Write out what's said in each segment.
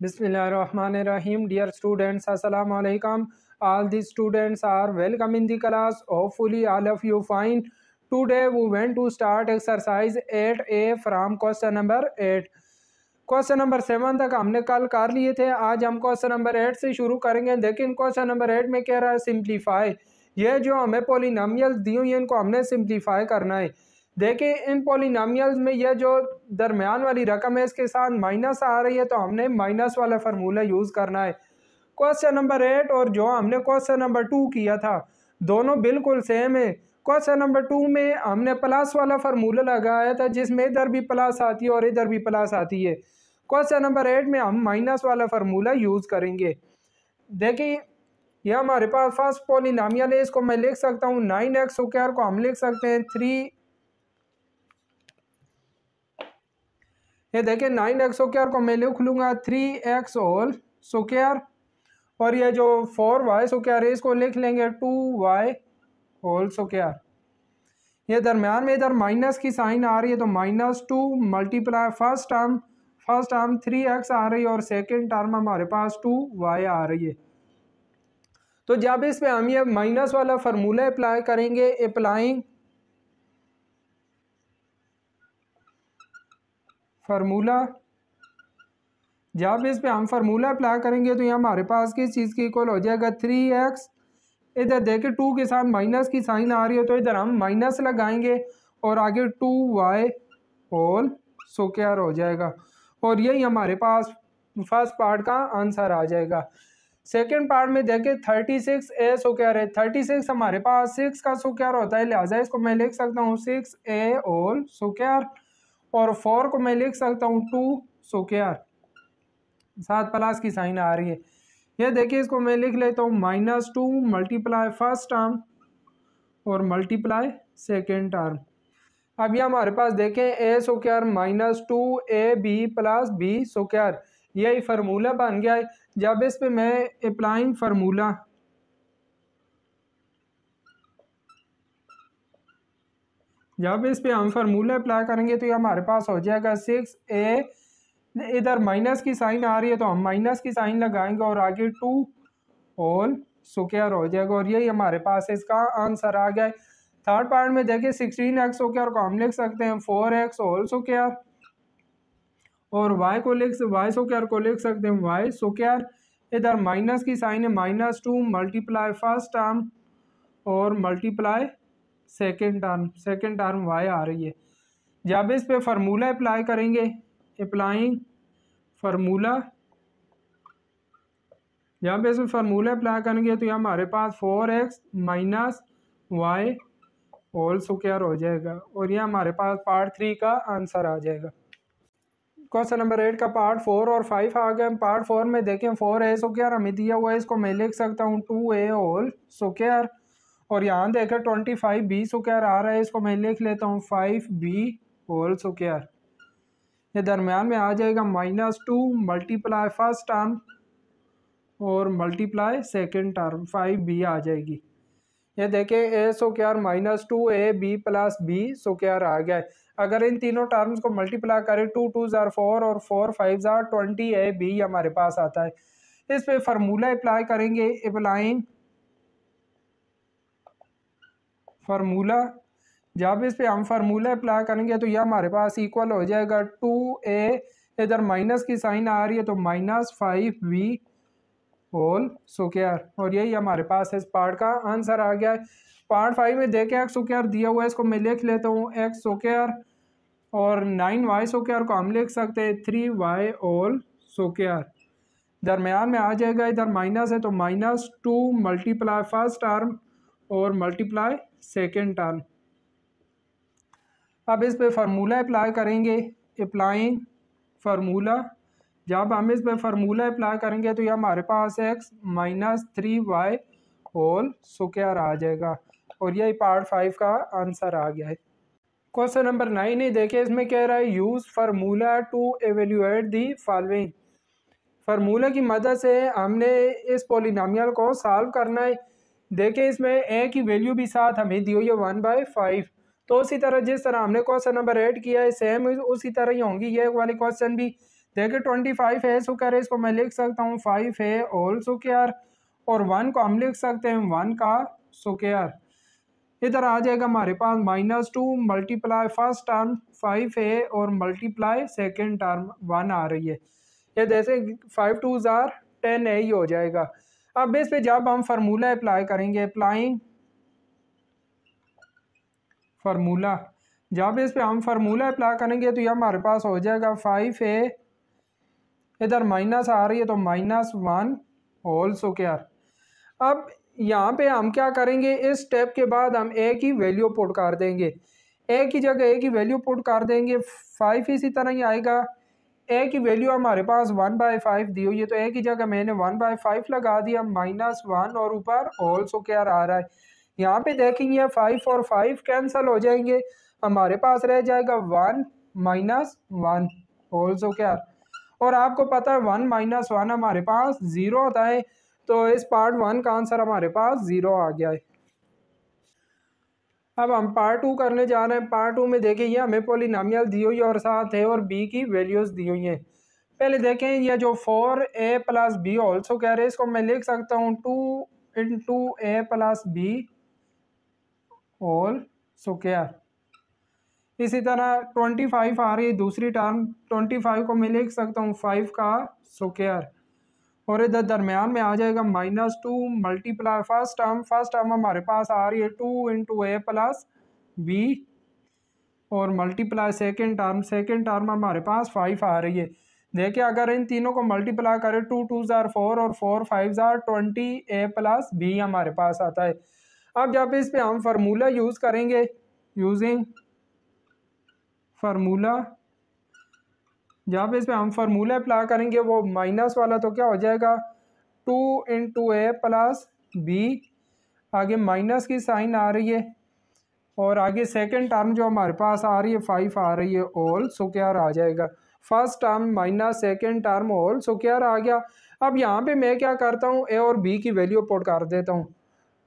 Bismillahirrahmanirrahim. Dear students, Assalamu alaikum. All the students are welcome in the class. Hopefully all of you fine. Today we went to start exercise 8A from question number 8. Question number 7 तक हमने कल कर लिए थे। आज हम question number 8 से शुरू करेंगे। लेकिन क्वेश्चन नंबर 8 में कह रहा है सिंप्लीफाई। ये जो हमें पॉलिनोमियल्स दी हुई हैं इनको हमने सिंप्लीफाई करना है। देखिए इन पॉलिनोमियल्स में ये जो दरमियान वाली रकम है इसके साथ माइनस आ रही है तो हमने माइनस वाला फार्मूला यूज़ करना है। क्वेश्चन नंबर 8 और जो हमने क्वेश्चन नंबर 2 किया था दोनों बिल्कुल सेम है। क्वेश्चन नंबर 2 में हमने प्लस वाला फार्मूला लगाया था जिसमें इधर भी प्लस आती है और इधर भी प्लस आती है। क्वेश्चन नंबर 8 में हम माइनस वाला फार्मूला यूज़ करेंगे। देखिए यह हमारे पास फर्स्ट पॉलिनोमियल है, इसको मैं लिख सकता हूँ 9x स्क्वायर को हम लिख सकते हैं 3। ये देखिए 9x स्क्वायर को मैं लिख लूँगा 3x होल स्क्वायर और ये जो 4y स्क्वायर है इसको लिख लेंगे 2y होल स्क्वायर। ये दरम्यान में इधर माइनस की साइन आ रही है तो -2 मल्टीप्लाई फर्स्ट टर्म 3x आ रही है और सेकंड टर्म हमारे पास 2y आ रही है। तो जब इस पे हम ये माइनस वाला फार्मूला अप्लाई करेंगे, अप्लाइंग फार्मूला, जब इस पे हम फार्मूला अप्लाई करेंगे तो ये हमारे पास किस चीज़ की इक्वल हो जाएगा 3x। इधर देखिए 2 के साथ माइनस की साइन आ रही है तो इधर हम माइनस लगाएंगे और आगे 2y होल स्क्वायर हो जाएगा और यही हमारे पास फर्स्ट पार्ट का आंसर आ जाएगा। सेकेंड पार्ट में देखिए 36a स्क्वायर है। 36 हमारे पास 6 का स्क्वायर होता है, लिहाजा इसको मैं लिख सकता हूँ 6a होल स्क्वायर और 4 को मैं लिख सकता हूँ 2 स्क्वायर, साथ प्लस की साइन आ रही है। ये देखिए इसको मैं लिख लेता हूँ -2 मल्टीप्लाई फर्स्ट टर्म और मल्टीप्लाई सेकेंड टर्म। अब ये हमारे पास देखें a square -2ab plus b square, यही फार्मूला बन गया है। जब इस पे मैं अप्लाइंग फार्मूला, जब इस पे हम फार्मूला अप्लाई करेंगे तो ये हमारे पास हो जाएगा 6a, इधर माइनस की साइन आ रही है तो हम माइनस की साइन लगाएंगे और आगे 2 होल स्क्वायर हो जाएगा और यही हमारे पास इसका आंसर आ गया है। थर्ड पार्ट में देखिए 16x स्क्वायर को हम लिख सकते हैं 4x होल स्क्वायर और y स्क्वायर को लिख सकते हैं y स्क्वायर। इधर माइनस की साइन है -2 मल्टीप्लाई फर्स्ट टर्म और मल्टीप्लाई सेकेंड टर्म y आ रही है। जब इस पे फार्मूला अप्लाई करेंगे, अप्लाइंग फार्मूला, जब इस फार्मूला अप्लाई करेंगे तो ये हमारे पास 4x minus y whole square हो जाएगा और ये हमारे पास पार्ट 3 का आंसर आ जाएगा। क्वेश्चन नंबर 8 का पार्ट 4 और 5 आ गए। पार्ट 4 में देखें 4a स्क्वायर हमें दिया हुआ है, इसको मैं लिख सकता हूँ 2a होल स्क्वायर और यहाँ देखें 25b स्क्वायर आ रहा है, इसको मैं लिख लेता हूँ 5b होल स्क्वायर। ये दरम्यान में आ जाएगा -2 मल्टीप्लाई फर्स्ट टर्म और मल्टीप्लाई सेकेंड टर्म 5b आ जाएगी। ये देखें a square -2ab plus b square आ गया है। अगर इन तीनों टर्म्स को मल्टीप्लाई करें 2 2 ज़ार 4 और 4 5 ज़ार 20ab हमारे पास आता है। इस पे फार्मूला अप्लाई करेंगे, अप्लाइंग फार्मूला, जब इस पे हम फार्मूला अप्लाई करेंगे तो यह हमारे पास इक्वल हो जाएगा 2a, इधर माइनस की साइन आ रही है तो -5b होल स्क्वायर और यही हमारे पास इस पार्ट का आंसर आ गया है। पार्ट 5 में देखें x स्क्वायर दिया हुआ है, इसको मैं लिख लेता हूँ x स्क्वायर और 9y स्क्वायर को हम लिख सकते हैं 3y होल स्क्वायर। दरम्यान में आ जाएगा, इधर माइनस है तो -2 मल्टीप्लाई फर्स्ट टर्म और मल्टीप्लाई सेकेंड टर्म। अब इस पे फार्मूला अप्लाई करेंगे, अप्लाइंग फार्मूला, जब हम इस पे फार्मूला अप्लाई करेंगे तो ये हमारे पास x minus 3y whole square आ जाएगा और यही पार्ट 5 का आंसर आ गया है। क्वेश्चन नंबर 9 ही देखिए, इसमें कह रहा है use formula to evaluate the following. Formula की मदद से हमने इस पॉलिनोमियल को सॉल्व करना है। देखिए इसमें a की वैल्यू भी साथ हमें दी हुई है 1/5, तो उसी तरह जिस तरह हमने क्वेश्चन नंबर 8 किया है सेम उसी तरह ही होंगी ये वाले क्वेश्चन भी। देखिए 25 है स्क्वायर, इसको मैं लिख सकता हूँ 5 है होल स्क्वायर, और 1 को हम लिख सकते हैं 1 का स्क्वायर। इधर आ जाएगा हमारे पास -2 मल्टीप्लाई फर्स्ट टर्म 5 है और मल्टीप्लाई सेकेंड टर्म 1 आ रही है। ये जैसे 5 2 जार 10 है, ही हो जाएगा। अब इस पे जब हम फार्मूला अप्लाई करेंगे, अप्लाइंग फार्मूला, जब इस पे हम फार्मूला अप्लाई करेंगे तो ये हमारे पास हो जाएगा 5 है, इधर माइनस आ रही है तो -1 होल स्क्वायर। अब यहाँ पे हम क्या करेंगे, इस स्टेप के बाद हम ए की वैल्यू पुट कर देंगे, ए की जगह ए की वैल्यू पुट कर देंगे। 5 इसी तरह ही आएगा, ए की वैल्यू हमारे पास 1/5 दी हुई है तो ए की जगह मैंने 1/5 लगा दिया, -1 और ऊपर होल स्क्वायर आ रहा है। यहाँ पे देखेंगे 5 और 5 कैंसिल हो जाएंगे, हमारे पास रह जाएगा 1 - 1 होल स्क्वायर। और आपको पता है 1 - 1 हमारे पास 0 होता है, तो इस पार्ट 1 का आंसर हमारे पास 0 आ गया है। अब हम पार्ट 2 करने जा रहे हैं। पार्ट 2 में देखिए ये हमें पोलिनोमियल दी हुई है और साथ है और बी की वैल्यूज़ दी हुई हैं। पहले देखें ये जो 4a + b होल स्क्वायर है, इसको मैं लिख सकता हूँ 2 × a + b होल स्क्वायर। इसी तरह 25 आ रही है दूसरी टर्म, 25 को मैं लिख सकता हूँ 5 का स्क्वायर, और इधर दरमियान में आ जाएगा -2 मल्टीप्लाई फर्स्ट टर्म हमारे पास आ रही है 2 × a + b, और मल्टीप्लाई सेकेंड टर्म हमारे पास 5 आ रही है। देखिए अगर इन तीनों को मल्टीप्लाई करें 2 2 जार 4 और 4 5 जार 20 a + b हमारे पास आता है। अब जब इस पे हम फार्मूला यूज़ करेंगे, यूजिंग फार्मूला, जब इस पे हम फार्मूला अप्लाई करेंगे वो माइनस वाला तो क्या हो जाएगा 2 × a + b, आगे माइनस की साइन आ रही है, और आगे सेकंड टर्म जो हमारे पास आ रही है 5 आ रही है, होल स्क्वायर आ जाएगा। First term minus second term whole square आ गया। अब यहाँ पे मैं क्या करता हूँ, ए और बी की वैल्यू पुट कर देता हूँ।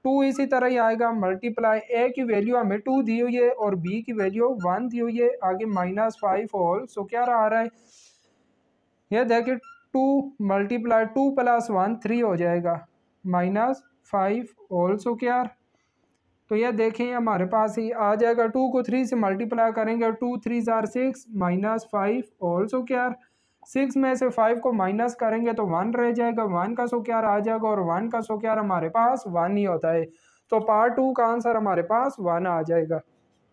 2 इसी तरह ही आएगा, मल्टीप्लाई ए की वैल्यू हमें 2 दी हुई है और बी की वैल्यू 1 दी हुई है, आगे -5 होल स्क्वायर आ रहा है। यह देखिए 2 मल्टीप्लाई 2 + 1 3 हो जाएगा, -5 होल स्क्वायर। तो यह देखें हमारे पास ही आ जाएगा, 2 को 3 से मल्टीप्लाई करेंगे 2 3 जार 6 -5 होल स्क्वायर। 6 में से 5 को माइनस करेंगे तो 1 रह जाएगा, 1 का स्क्वायर आ जाएगा, और 1 का स्क्वायर हमारे पास 1 ही होता है। तो पार्ट 2 का आंसर हमारे पास 1 आ जाएगा।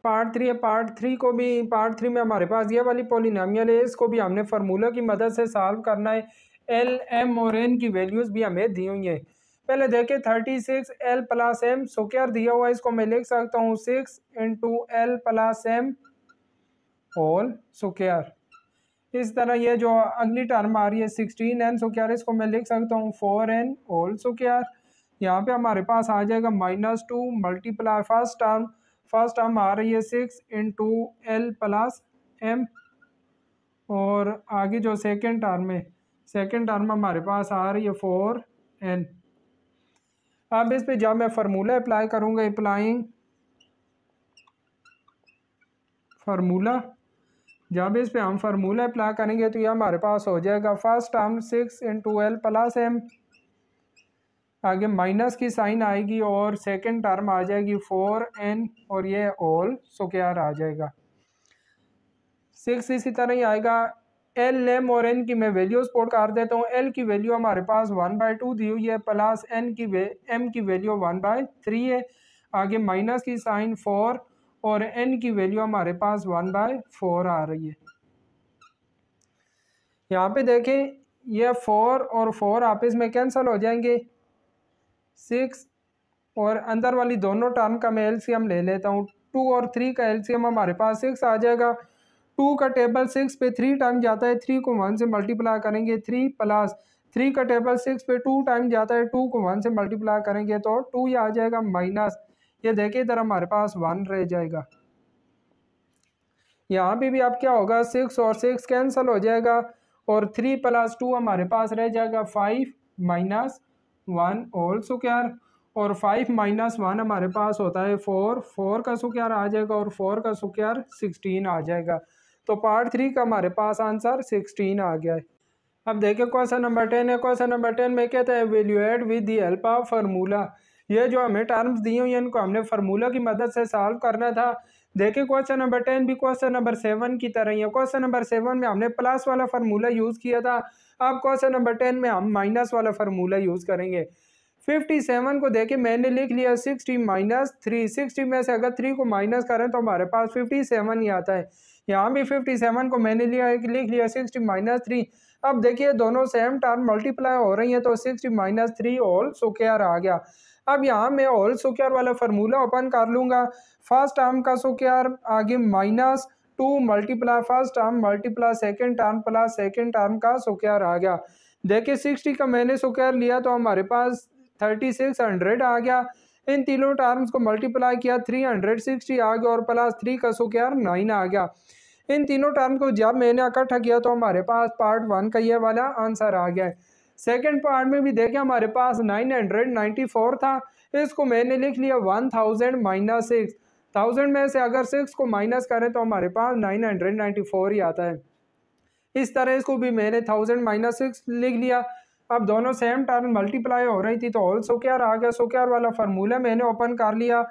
पार्ट 3 है, पार्ट 3 में हमारे पास ये वाली पोलिनोमियल है, इसको भी हमने फार्मूला की मदद से सॉल्व करना है। एल एम और एन की वैल्यूज़ भी हमें दी हुई हैं। पहले देखें 36 L + M स्क्वायर दिया हुआ है, इसको मैं लिख सकता हूँ 6 × L + M होल स्क्वायर। इस तरह ये जो अगली टर्म आ रही है 16n स्क्वायर, इसको मैं लिख सकता हूँ 4n होल स्क्वायर। यहाँ पे हमारे पास आ जाएगा -2 मल्टीप्लाई फर्स्ट टर्म आ रही है 6 × L + M, और आगे जो सेकेंड टर्म हमारे पास आ रही है 4n। अब इस पे जब मैं फार्मूला अप्लाई करूँगा, अप्लाइंग फार्मूला, जब इस पे हम फार्मूला अप्लाई करेंगे तो ये हमारे पास हो जाएगा फर्स्ट टर्म 6 × L + M, आगे माइनस की साइन आएगी, और सेकंड टर्म आ जाएगी 4n, और ये होल स्क्वायर आ जाएगा। 6 इसी तरह ही आएगा। एल एम और एन की मैं वैल्यूज पुट कर देता हूँ। एल की वैल्यू हमारे पास 1/2 दी हुई है, प्लस एम की वैल्यू 1/3 है, आगे माइनस की साइन 4, और एन की वैल्यू हमारे पास 1/4 आ रही है। यहाँ पे देखें ये 4 और 4 आपस में कैंसिल हो जाएंगे, 6 और अंदर वाली दोनों टर्म का मैं एलसीएम ले लेता हूँ। 2 और 3 का एलसीएम हमारे पास 6 आ जाएगा। 2 का टेबल 6 पे 3 टाइम जाता है, 3 को 1 से मल्टीप्लाई करेंगे 3, प्लस 3 का टेबल 6 पे 2 टाइम जाता है, 2 को 1 से मल्टीप्लाई करेंगे तो 2 ही आ जाएगा, माइनस ये देखिए इधर हमारे पास 1 रह जाएगा। यहाँ पे भी अब क्या होगा, 6 और 6 कैंसिल हो जाएगा, और 3 + 2 हमारे पास रह जाएगा 5 - 1 होल स्क्वायर, और 5 - 1 हमारे पास होता है 4, 4 का स्क्वायर आ जाएगा, और 4 का स्क्वायर 16 आ जाएगा। तो पार्ट 3 का हमारे पास आंसर 16 आ गया है। अब देखिए क्वेश्चन नंबर 10 है। क्वेश्चन नंबर 10 में कहता है evaluate with the help of formula. ये जो हमें टर्म्स दी हुई हैं इनको हमने फार्मूला की मदद से सॉल्व करना था। देखिए क्वेश्चन नंबर 10 भी क्वेश्चन नंबर 7 की तरह ही है। क्वेश्चन नंबर 7 में हमने प्लस वाला फार्मूला यूज़ किया था। अब क्वेश्चन नंबर 10 में हम माइनस वाला फार्मूला यूज़ करेंगे। 57 को देखिए मैंने लिख लिया 60 माइनस 3। 60 में से अगर 3 को माइनस करें तो हमारे पास 57 ही आता है। यहाँ भी 57 को मैंने लिख लिया 60 माइनस 3। अब देखिए दोनों सेम टर्म मल्टीप्लाई हो रही हैं तो 60 माइनस 3 होल स्क्वायर आ गया। अब यहाँ मैं होल स्क्वायर वाला फार्मूला ओपन कर लूँगा। फर्स्ट टर्म का स्क्वायर आगे minus 2 multiply first term multiply second term plus second term का स्क्वायर आ गया। देखिए 60 का मैंने स्क्वायर लिया तो हमारे पास 3600 आ गया। इन तीनों टर्म्स को मल्टीप्लाई किया 360 आ गया और प्लस 3 का स्क्वायर 9 आ गया। इन तीनों टर्म को जब मैंने इकट्ठा किया तो हमारे पास पार्ट 1 का ये वाला आंसर आ गया है। सेकेंड पार्ट में भी देखें हमारे पास 994 था। इसको मैंने लिख लिया 1000 माइनस 6। 1000 में से अगर 6 को माइनस करें तो हमारे पास 994 ही आता है। इस तरह इसको भी मैंने 1000 माइनस 6 लिख लिया। अब दोनों सेम टर्म मल्टीप्लाई हो रही थी तो होल स्क्वायर आ गया। स्क्वायर वाला फार्मूला मैंने ओपन कर लिया।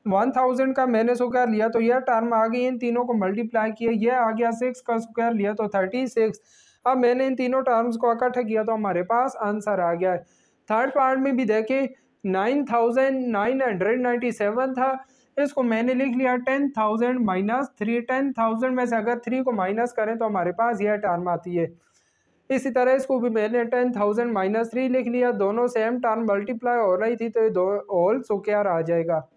1000 का मैंने स्क्वायर लिया तो यह टर्म आ गई। इन तीनों को मल्टीप्लाई किया यह आ गया। 6 का स्क्वायर लिया तो 36। अब मैंने इन तीनों टर्म्स को इकट्ठा किया तो हमारे पास आंसर आ गया है। थर्ड पार्ट में भी देखें 9997 था। इसको मैंने लिख लिया 10,000 माइनस 3। 10,000 में से अगर 3 को माइनस करें तो हमारे पास यह टर्म आती है। इसी तरह इसको भी मैंने 10,000 माइनस 3 लिख लिया। दोनों सेम टर्म मल्टीप्लाई हो रही थी तो ये दो होल स्क्वायर आ जाएगा।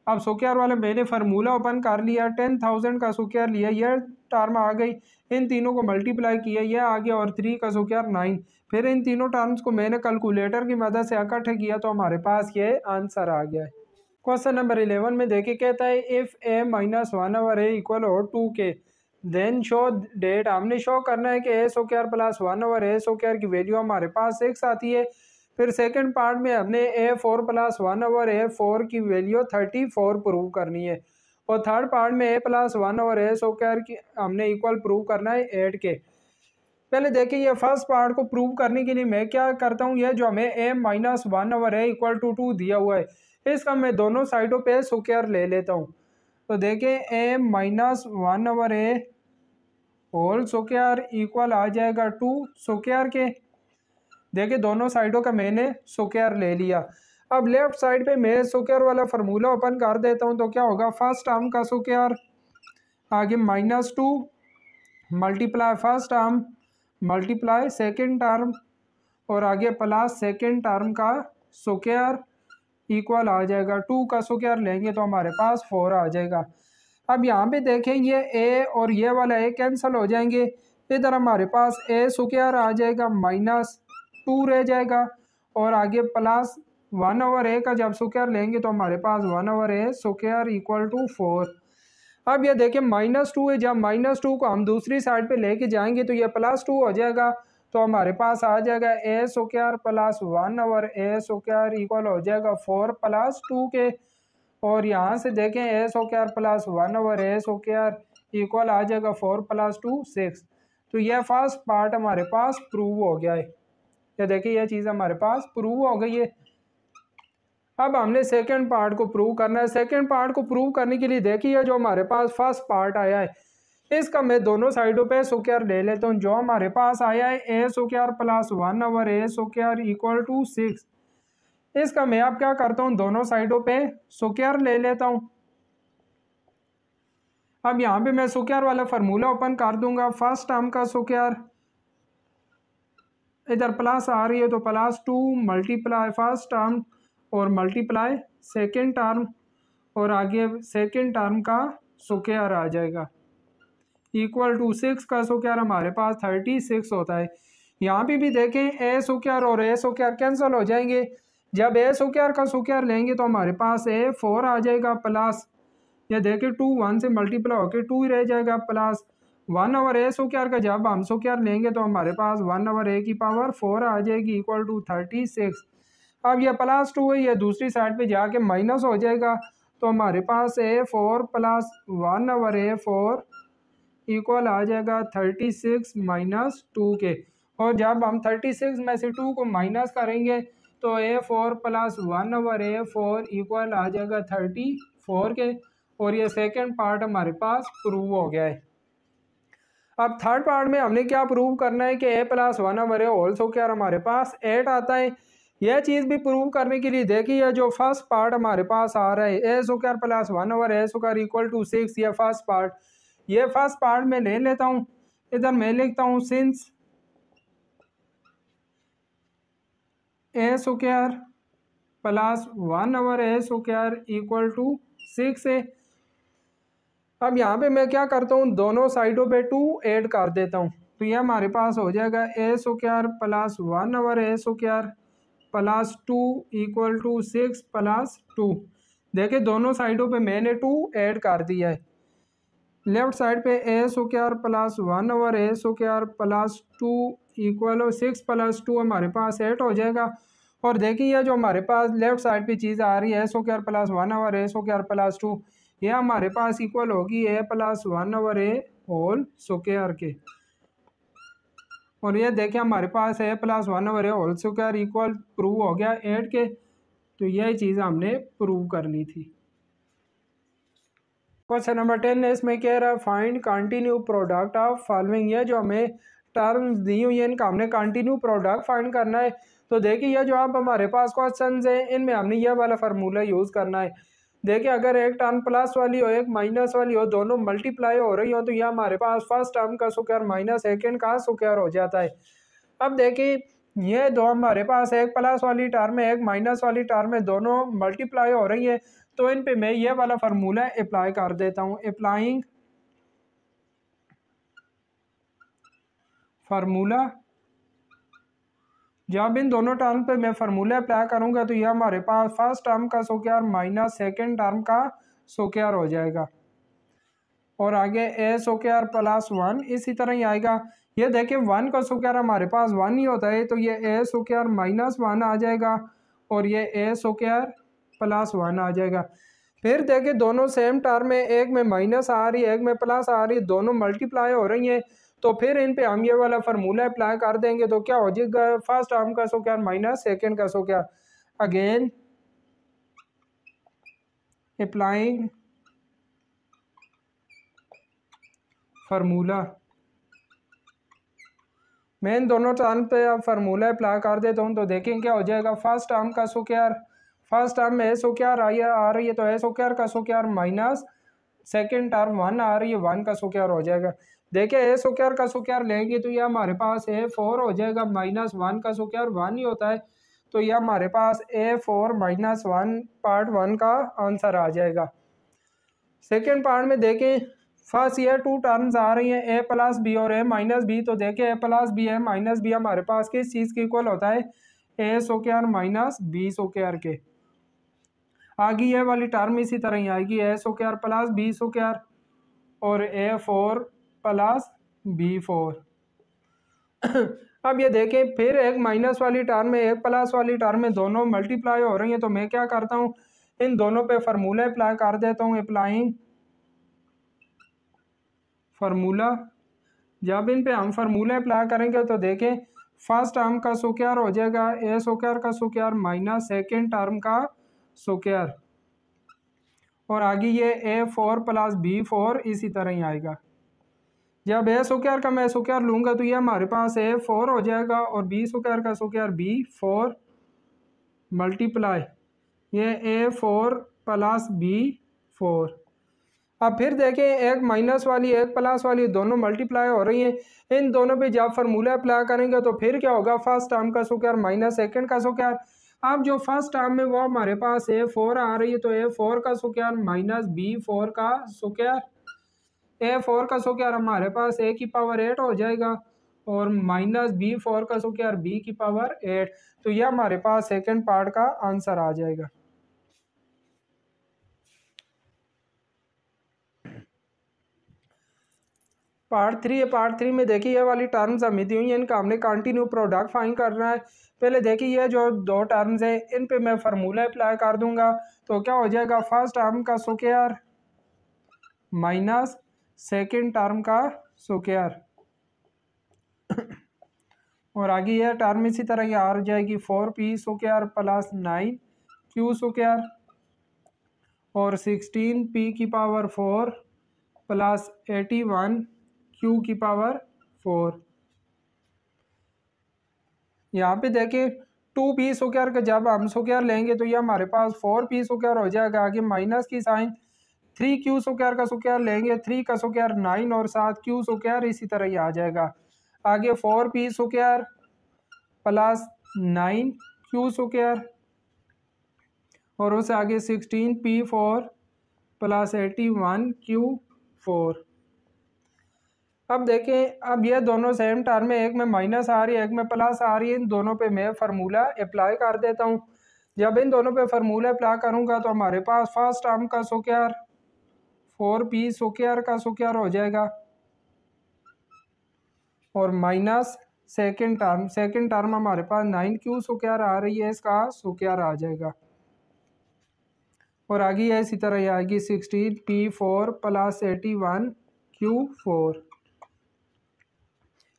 अब स्क्वायर वाला मैंने फार्मूला ओपन कर लिया। 10,000 का स्क्वायर लिया यह टर्म आ गई। इन तीनों को मल्टीप्लाई किया यह आ गया और 3 का स्क्वायर 9। फिर इन तीनों टर्म्स को मैंने कैलकुलेटर की मदद से इकट्ठा किया तो हमारे पास ये आंसर आ गया है। क्वेश्चन नंबर 11 में देखिए कहता है if A minus 1 over A equal हो 2k देन शो डेट। हमने शो करना है कि ए स्क्वायर प्लस 1 ओवर ए स्क्वायर की वैल्यू हमारे पास 6 आती है। फिर सेकंड पार्ट में हमने a4 प्लस 1 ओवर a4 की वैल्यू 34 प्रूव करनी है। और थर्ड पार्ट में a plus 1 over a square की हमने इक्वल प्रूव करना है 8 के। पहले देखिए ये फर्स्ट पार्ट को प्रूव करने के लिए मैं क्या करता हूँ, ये जो हमें a minus 1 over a equal to 2 दिया हुआ है इसका मैं दोनों साइडों पे स्क्वायर ले लेता हूँ। तो देखिए a minus 1 over a whole square equal आ जाएगा 2 स्क्वायर के। देखिए दोनों साइडों का मैंने स्क्वायर ले लिया। अब लेफ्ट साइड पे मैं स्क्वायर वाला फार्मूला ओपन कर देता हूँ तो क्या होगा, फर्स्ट टर्म का स्क्वायर आगे -2 multiply first term multiply second term और आगे प्लस सेकेंड टर्म का स्क्वायर इक्वल आ जाएगा 2 का स्क्वायर लेंगे तो हमारे पास 4 आ जाएगा। अब यहाँ पे देखें ये a और ये वाला a कैंसिल हो जाएंगे। इधर हमारे पास a स्क्वायर आ जाएगा -2 रह जाएगा और आगे प्लस 1 ओवर a का जब स्क्वायर लेंगे तो हमारे पास 1 over a square equal to 4। अब ये देखिए -2 है, जब -2 को हम दूसरी साइड पे लेके जाएंगे तो ये +2 हो जाएगा तो हमारे पास आ जाएगा a square plus 1 over a square equal हो जाएगा 4 प्लस 2 के। और यहाँ से देखें a square plus 1 over a square equal आ जाएगा 4 प्लस 2 6। तो यह फर्स्ट पार्ट हमारे पास प्रूव हो गया है। ये देखिए यह चीज़ हमारे पास प्रूव हो गई है। अब हमने सेकंड पार्ट को प्रूव करना है। सेकंड पार्ट को प्रूव करने के लिए देखिए जो हमारे पास फर्स्ट पार्ट आया है इसका मैं दोनों साइडों पे स्क्वायर ले लेता हूँ। जो हमारे पास आया है a square plus 1 over a square equal to 6, इसका मैं अब क्या करता हूँ दोनों साइडों पे स्क्वायर ले लेता हूँ। अब यहाँ पे मैं स्क्वायर वाला फार्मूला ओपन कर दूंगा। फर्स्ट टर्म का स्क्वायर इधर प्लस आ रही है तो +2 मल्टीप्लाई फर्स्ट टर्म और मल्टीप्लाई सेकेंड टर्म और आगे सेकेंड टर्म का स्क्वायर आ जाएगा इक्वल टू 6 का स्क्वायर हमारे पास 36 होता है। यहाँ पे भी देखें a स्क्वायर और a स्क्वायर कैंसिल हो जाएंगे। जब a स्क्वायर का स्क्वायर लेंगे तो हमारे पास a4 आ जाएगा प्लस ये देखिए 2 1 से मल्टीप्लाई होकर 2 ही रह जाएगा प्लस 1 ओवर a स्क्वायर का जब हम स्क्वायर लेंगे तो हमारे पास 1 ओवर a की पावर 4 आ जाएगी इक्वल टू 36। अब यह +2 है, यह दूसरी साइड पे जाके माइनस हो जाएगा तो हमारे पास a4 plus 1 over a4 equal आ जाएगा 36 माइनस 2 के। और जब हम 36 में से 2 को माइनस करेंगे तो A4 प्लस 1/A4 इक्वल आ जाएगा 34 के। और ये सेकंड पार्ट हमारे पास प्रूव हो गया है। अब थर्ड पार्ट में हमने क्या प्रूव करना है कि A plus 1/A whole square हमारे पास 8 आता है। यह चीज़ भी प्रूव करने के लिए देखिए जो फर्स्ट पार्ट हमारे पास आ रहा है A square plus 1/A square equal to 6, ये फर्स्ट पार्ट। ये फर्स्ट पार्ट में ले लेता हूँ, इधर मैं लिखता हूँ since A square plus 1/A square equal to 6 है। अब यहाँ पे मैं क्या करता हूँ, दोनों साइडों पे 2 ऐड कर देता हूँ, तो ये हमारे पास हो जाएगा A square plus 1/A square plus 2 equal to 6 plus 2। देखिए दोनों साइडों पे मैंने 2 ऐड कर दिया है। लेफ्ट साइड पे A square plus 1/A square plus 2 equal 6 plus 2 हमारे पास 8 हो जाएगा। और देखिए जो हमारे पास लेफ्ट साइड पे चीज़ आ रही है A square plus 1/A square plus 2, ये हमारे पास इक्वल होगी A plus 1/A whole square के। और ये देखिए हमारे पास A plus 1/A whole square equal prove हो गया 8 के। तो यही चीज़ हमने प्रूव कर ली थी। क्वेश्चन नंबर 10 है, इसमें कह रहा है find continue product of following. ये जो हमें टर्म्स दी हुई है इनका हमने कंटिन्यू प्रोडक्ट फाइंड करना है। तो देखिए ये जो आप हमारे पास क्वेश्चन हैं इनमें हमने ये वाला फार्मूला यूज़ करना है। देखिए अगर एक टर्म प्लस वाली हो एक माइनस वाली हो, दोनों मल्टीप्लाई हो रही हो, तो यह हमारे पास फर्स्ट टर्म का स्क्वायर माइनस सेकेंड का स्क्वायर हो जाता है। अब देखिए ये दो हमारे पास एक प्लस वाली टर्म है एक माइनस वाली टर्म है, दोनों मल्टीप्लाई हो रही है, तो इन पे मैं ये वाला फार्मूला अप्लाई कर देता हूँ। अप्लाइंग फार्मूला, जब इन दोनों टर्म पे मैं फार्मूला अप्लाई करूँगा तो यह हमारे पास फर्स्ट टर्म का स्क्वायर माइनस सेकेंड टर्म का स्क्वायर हो जाएगा। और आगे A स्क्वायर प्लस 1 इसी तरह ही आएगा। ये देखिए 1 का स्क्वायर हमारे पास 1 ही होता है, तो ये A स्क्वायर माइनस 1 आ जाएगा और ये A स्क्वायर प्लस 1 आ जाएगा। फिर देखिए दोनों सेम टर्म में, एक में माइनस आ रही है एक में प्लस आ रही है, दोनों मल्टीप्लाई हो रही हैं, तो फिर इन पे हम ये वाला फार्मूला अप्लाई कर देंगे तो क्या हो जाएगा, फर्स्ट टर्म का स्क्वायर माइनस सेकेंड का स्क्वायर। अगेन अप्लाइंग फार्मूला, मैं इन दोनों टर्म पे अब फार्मूला अप्लाई कर देता हूँ तो देखें क्या हो जाएगा। फर्स्ट टर्म का स्क्वायर, फर्स्ट टर्म में A स्क्वायर आ रही है तो A स्क्वायर का स्क्वायर माइनस सेकेंड टर्म 1 आ रही है 1 का स्क्वायर हो जाएगा। देखिए A स्क्वायर का स्क्वायर लेंगे तो ये हमारे पास A4 हो जाएगा, माइनस 1 का स्क्वायर 1 ही होता है, तो ये हमारे पास A4 माइनस 1 पार्ट 1 का आंसर आ जाएगा। सेकेंड पार्ट में देखें फर्स्ट ये 2 टर्म्स आ रही हैं A प्लस बी और A माइनस बी, तो देखें A plus B A minus B हमारे पास किस चीज़ के इक्वल होता है, A square minus B square के। आगे ये वाली टर्म इसी तरह ही आएगी A square plus B square और A4 प्लस B4। अब ये देखें फिर एक माइनस वाली टर्म में एक प्लस वाली टर्म में दोनों मल्टीप्लाई हो रही हैं, तो मैं क्या करता हूँ इन दोनों पे फार्मूला अप्लाई कर देता हूँ। अप्लाइंग फार्मूला, जब इन पे हम फार्मूला अप्लाई करेंगे तो देखें फर्स्ट टर्म का स्क्वायर हो जाएगा A स्क्वायर का स्क्वायर माइनस सेकेंड टर्म का स्क्वायर और आगे ये A4 प्लस B4 इसी तरह ही आएगा। जब A स्क्वायर का मैं स्क्वायर लूँगा तो ये हमारे पास A4 हो जाएगा और B स्क्वायर का स्क्वायर B4 मल्टीप्लाई ये A4 प्लस B4। अब फिर देखें एक माइनस वाली एक प्लस वाली दोनों मल्टीप्लाई हो रही हैं, इन दोनों पे जब फार्मूला अप्लाई करेंगे तो फिर क्या होगा, फर्स्ट टर्म का स्क्वायर माइनस सेकेंड का स्क्वायर। अब जो फर्स्ट टर्म में वो हमारे पास A4 आ रही है तो A4 का स्क्वायर माइनस B4 का स्क्वायर, A4 का स्क्वायर हमारे पास A की पावर 8 हो जाएगा और माइनस B4 का स्क्वायर B की पावर 8, तो यह हमारे पास सेकेंड पार्ट का आंसर आ जाएगा। पार्ट 3 है, पार्ट 3 में देखिए ये वाली टर्म्स हमें दी हुई हैं, इनका हमने कंटिन्यू प्रोडक्ट फाइंड करना है। पहले देखिए ये जो दो टर्म्स हैं इन पे मैं फार्मूला अप्लाई कर दूंगा तो क्या हो जाएगा, फर्स्ट टर्म का स्क्वायर माइनस सेकेंड टर्म का स्क्वायर। और आगे यह टर्म इसी तरह ये आ जाएगी 4p square plus 9q square और 16p की पावर 4 प्लस 81q की पावर 4। यहाँ पे देखें 2p स्क्वायर का जब हम स्क्वायर लेंगे तो ये हमारे पास 4p स्क्वायर हो जाएगा। आगे माइनस की साइन 3q स्क्वायर का स्क्वायर लेंगे, 3 का स्क्वायर 9 और 7q स्क्वायर इसी तरह ही आ जाएगा। आगे 4p square plus 9q square और उससे आगे 16p4 प्लस 81q4। अब देखें, अब ये दोनों सेम टर्म में, एक में माइनस आ रही है एक में प्लस आ रही है, इन दोनों पे मैं फार्मूला अप्लाई कर देता हूँ। जब इन दोनों पे फार्मूला अप्लाई करूँगा तो हमारे पास फर्स्ट टर्म का स्क्वायर 4p स्क्वायर का स्क्वायर हो जाएगा और माइनस सेकेंड टर्म हमारे पास 9q स्क्वायर आ रही है, इसका स्क्वायर आ जाएगा। और आगे है इसी तरह आएगी 16p4 प्लस 81q4।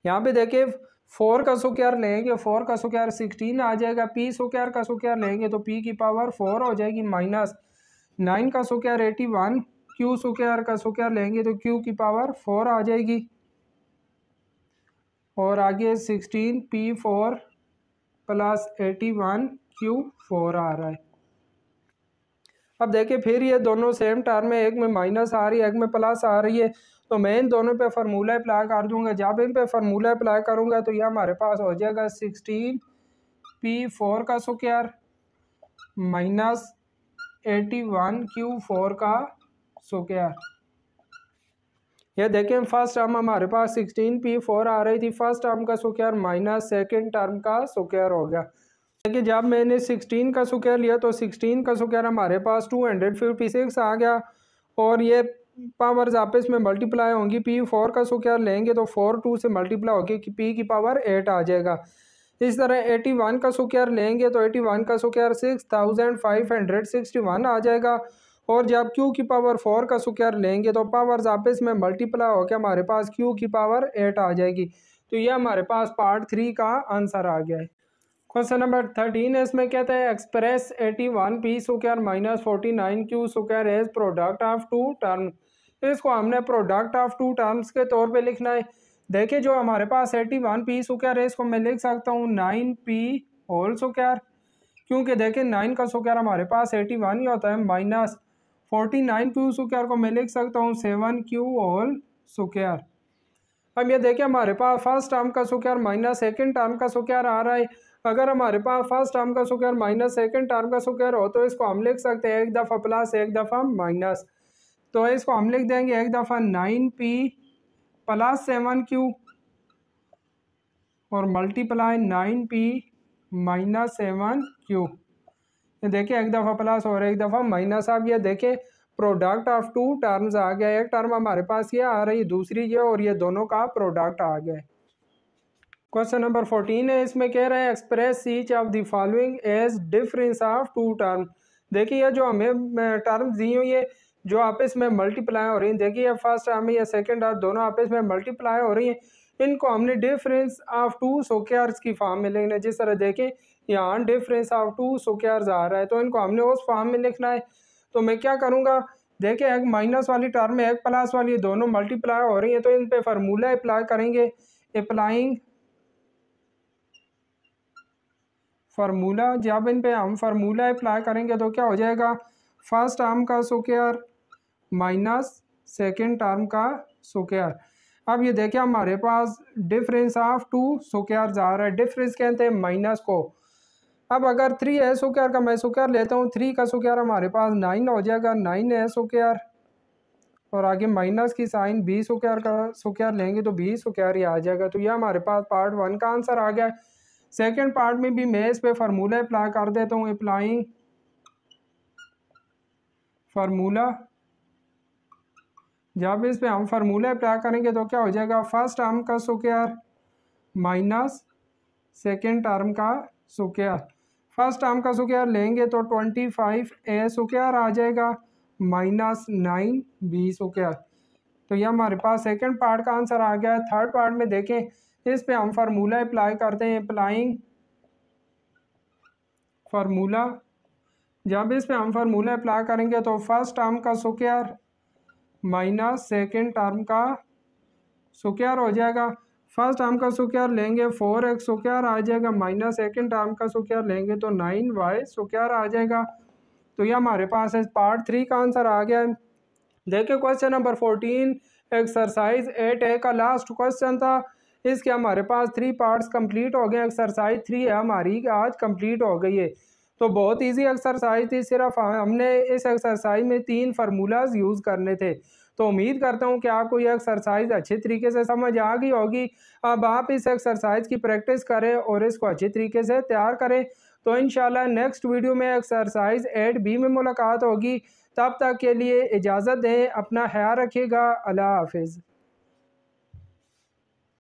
यहाँ पे देखिए 4 का स्क्वायर लेंगे, 4 का स्क्वायर 16 आ जाएगा। p स्क्वायर का स्क्वायर लेंगे तो p की पावर 4 हो जाएगी माइनस 9 का स्क्वायर 81, q स्क्वायर का स्क्वायर लेंगे तो q की पावर 4 आ जाएगी। और आगे 16p4 प्लस 81q4 आ रहा है। अब देखिए फिर ये दोनों सेम टर्म में, एक में माइनस आ रही है एक में प्लस आ रही है, तो मैं इन दोनों पे फार्मूला अप्लाई कर दूंगा। जब इन पे फार्मूला अप्लाई करूंगा तो ये हमारे पास हो जाएगा 16p4 का स्क्वायर माइनस 81q4 का स्क्वायर। ये देखें फर्स्ट टर्म हमारे पास 16p4 आ रही थी, फर्स्ट टर्म का स्क्वायर माइनस सेकेंड टर्म का स्क्वायर हो गया। देखिए जब मैंने 16 का स्क्वायर लिया तो 16 का स्क्वायर हमारे पास 256 आ गया और ये पावर्स आपस में मल्टीप्लाई होंगी। p4 का स्क्वायर लेंगे तो 4 2 से मल्टीप्लाई होगी कि p की पावर 8 आ जाएगा। इस तरह 81 का स्क्वायर लेंगे तो 81 का स्क्वायर 6561 आ जाएगा। और जब q की पावर 4 का स्क्वायर लेंगे तो पावर्स आपस में मल्टीप्लाई होकर हमारे पास q की पावर 8 आ जाएगी। तो ये हमारे पास पार्ट 3 का आंसर आ गया है। क्वेश्चन नंबर 13 है, इसमें कहते हैं express 81p square minus 49q square as product of two term. इसको हमने प्रोडक्ट ऑफ टू टर्म्स के तौर पे लिखना है। देखिए जो हमारे पास 81p स्क्वायर है इसको मैं लिख सकता हूँ 9p होल स्क्वायर, क्योंकि देखिए 9 का स्क्वायर हमारे पास 81 ही होता है, माइनस 49q स्क्वायर को मैं लिख सकता हूँ 7q होल स्क्वायर। अब ये देखिए हमारे पास फर्स्ट टर्म का स्क्वायर माइनस सेकेंड टर्म का स्क्वायर आ रहा है। अगर हमारे पास फर्स्ट टर्म का स्क्वायर माइनस सेकेंड टर्म का स्क्वायर हो तो इसको हम लिख सकते हैं एक दफ़ा प्लस एक दफ़ा माइनस। तो इसको हम लिख देंगे एक दफ़ा 9p प्लस 7q और मल्टीप्लाई 9p माइनस 7q। ये देखिए एक दफ़ा प्लस और एक दफ़ा माइनस। अब ये देखिए प्रोडक्ट ऑफ टू टर्म्स आ गया। एक टर्म हमारे पास ये आ रही है, दूसरी ये, और ये दोनों का प्रोडक्ट आ गया। क्वेश्चन नंबर 14 है, इसमें कह रहे हैं express each of the following as difference of two term. देखिए ये जो हमें टर्म्स दी हुई है जो आपस में मल्टीप्लाई हो रही हैं, देखिए फर्स्ट टर्म या सेकंड टर्म दोनों आपस में मल्टीप्लाई हो रही हैं, इनको हमने डिफरेंस ऑफ टू स्क्वायर्स की फॉर्म में लिखना है। जिस तरह देखें यहाँ डिफरेंस ऑफ टू स्क्वायर्स आ रहा है तो इनको हमने उस फॉर्म में लिखना है। तो मैं क्या करूँगा, देखिए एक माइनस वाली टर्म में एक प्लस वाली दोनों मल्टीप्लाई हो रही हैं तो इन पे फार्मूला अप्लाई करेंगे। अप्लाइंग फार्मूला, जब इन पे हम फार्मूला अप्लाई करेंगे तो क्या हो जाएगा, फर्स्ट टर्म का स्क्वायर माइनस सेकेंड टर्म का स्क्वायर। अब ये देखिए हमारे पास डिफरेंस ऑफ टू स्क्वायर्स आ रहा है, डिफरेंस कहते हैं माइनस को। अब अगर 3 है स्क्वायर का मैं स्क्वायर लेता हूँ, 3 का स्क्वायर हमारे पास 9 हो जाएगा, 9 है स्क्वायर और आगे माइनस की साइन 20 स्क्वायर का स्क्वायर लेंगे तो 20 स्क्वायर ही आ जाएगा। तो यह हमारे पास पार्ट 1 का आंसर आ गया। सेकेंड पार्ट में भी मैं इस पे फार्मूला अप्लाई कर देता हूँ। अप्लाइंग फार्मूला, जब इस पे हम फार्मूला अप्लाई करेंगे तो क्या हो जाएगा, फर्स्ट टर्म का स्क्वायर माइनस सेकेंड टर्म का स्क्वायर। फर्स्ट टर्म का स्क्वायर लेंगे तो 25a स्क्वायर आ जाएगा माइनस 9b स्क्वायर। तो ये हमारे पास सेकंड पार्ट का आंसर आ गया है। थर्ड पार्ट में देखें, इस पे हम फार्मूला अप्लाई करते हैं। अप्लाइंग फार्मूला, जब इस पे हम फार्मूला अप्लाई करेंगे तो फर्स्ट टर्म का स्क्वायर माइनस सेकेंड टर्म का स्क्वायर हो जाएगा। फर्स्ट टर्म का स्क्वायर लेंगे 4x स्क्वायर आ जाएगा, माइनस सेकेंड टर्म का स्क्वायर लेंगे तो 9y स्क्वायर आ जाएगा। तो ये हमारे पास है पार्ट 3 का आंसर आ गया है। देखिए क्वेश्चन नंबर 14 एक्सरसाइज 8A का लास्ट क्वेश्चन था। इसके हमारे पास 3 पार्ट्स कंप्लीट हो गए। एक्सरसाइज 3 है हमारी आज कंप्लीट हो गई है। तो बहुत इजी एक्सरसाइज थी, सिर्फ हमने इस एक्सरसाइज में 3 फार्मूलाज यूज़ करने थे। तो उम्मीद करता हूँ कि आपको ये एक्सरसाइज अच्छे तरीके से समझ आ गई होगी। अब आप इस एक्सरसाइज की प्रैक्टिस करें और इसको अच्छे तरीके से तैयार करें। तो इंशाल्लाह नेक्स्ट वीडियो में एक्सरसाइज 8B में मुलाकात होगी। तब तक के लिए इजाज़त दें, अपना ख्याल रखिएगा। अल्लाह हाफिज़।